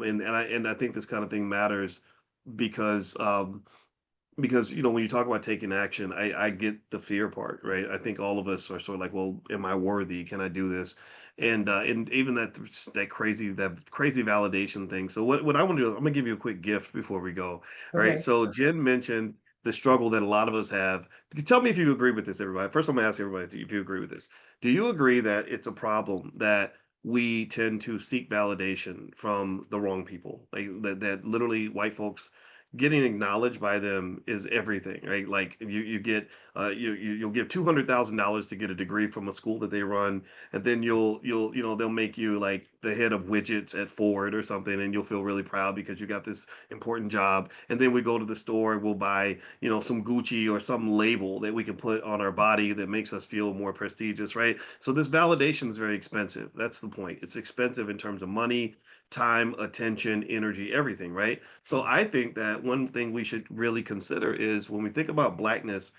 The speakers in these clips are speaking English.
And I think this kind of thing matters because when you talk about taking action, I get the fear part, right? I think all of us are sort of like, well, am I worthy? Can I do this? And even that crazy validation thing. So what I want to do, I'm gonna give you a quick gift before we go. All right. Okay. So Jen mentioned the struggle that a lot of us have. Tell me if you agree with this, everybody. First, I'm gonna ask everybody if you agree with this. Do you agree that it's a problem that we tend to seek validation from the wrong people? Like that literally white folks getting acknowledged by them is everything, right? Like you get you'll give $200,000 to get a degree from a school that they run, and then they'll make you like the head of widgets at Ford or something, and you'll feel really proud because you got this important job. And then we go to the store and we'll buy some Gucci or some label that we can put on our body that makes us feel more prestigious, right? So this validation is very expensive. That's the point. It's expensive in terms of money, time, attention, energy, everything, right? So I think that one thing we should really consider is when we think about blackness,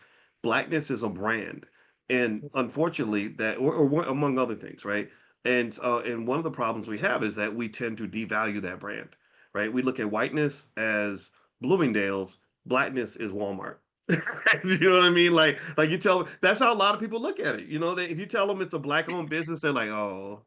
blackness is a brand. And unfortunately, among other things, right? And one of the problems we have is that we tend to devalue that brand, right? We look at whiteness as Bloomingdale's, blackness is Walmart. You know what I mean? Like you tell that's how a lot of people look at it. If you tell them it's a black owned business, they're like, oh,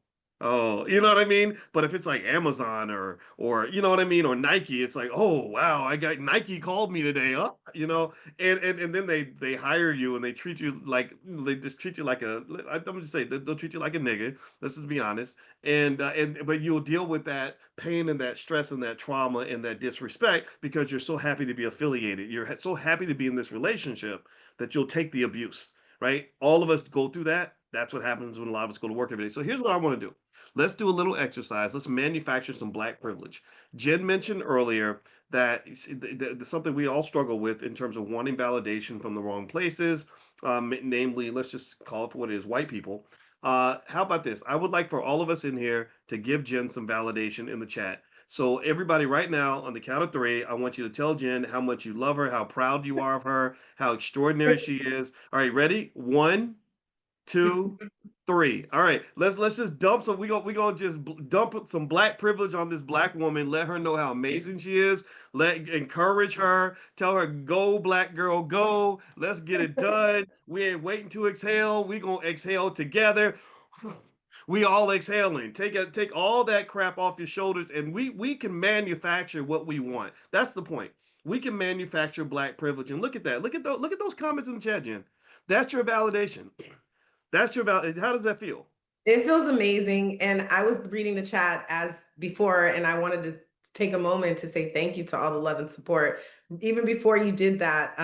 you know what I mean? But if it's like Amazon or you know what I mean, or Nike, it's like, oh wow, I got Nike called me today, and then they hire you and they treat you like they just treat you like I'm just saying they'll treat you like a nigga. Let's just be honest. And but you'll deal with that pain and that stress and that trauma and that disrespect because you're so happy to be affiliated. You're so happy to be in this relationship that you'll take the abuse, right? All of us go through that. That's what happens when a lot of us go to work every day. So here's what I want to do. Let's do a little exercise. Let's manufacture some black privilege. Jen mentioned earlier that something we all struggle with in terms of wanting validation from the wrong places, namely, let's just call it for what it is, white people. How about this? I would like for all of us in here to give Jen some validation in the chat. So everybody right now on the count of three, I want you to tell Jen how much you love her, how proud you are of her, how extraordinary she is. All right, ready? One, two, three. All right, let's just dump some. We gonna just dump some black privilege on this black woman. Let her know how amazing she is. Encourage her. Tell her go black girl go. Let's get it done. We ain't waiting to exhale. We gonna exhale together. We all exhaling. Take all that crap off your shoulders, and we can manufacture what we want. That's the point. We can manufacture black privilege, and look at that. Look at those comments in the chat, Jen. That's your validation. That's your valid. How does that feel? It feels amazing. And I was reading the chat as before, and I wanted to take a moment to say thank you to all the love and support. Even before you did that,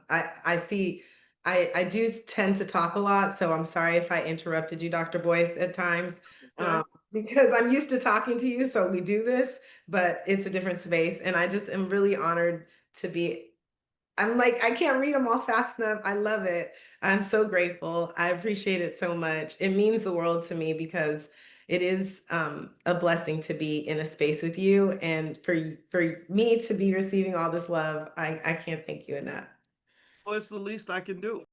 I see I do tend to talk a lot, so I'm sorry if I interrupted you, Dr. Boyce, at times. Okay. Because I'm used to talking to you, so we do this, but it's a different space. And I just am really honored to be I'm like, I can't read them all fast enough. I love it. I'm so grateful. I appreciate it so much. It means the world to me because it is a blessing to be in a space with you, and for me to be receiving all this love. I can't thank you enough. Well, it's the least I can do.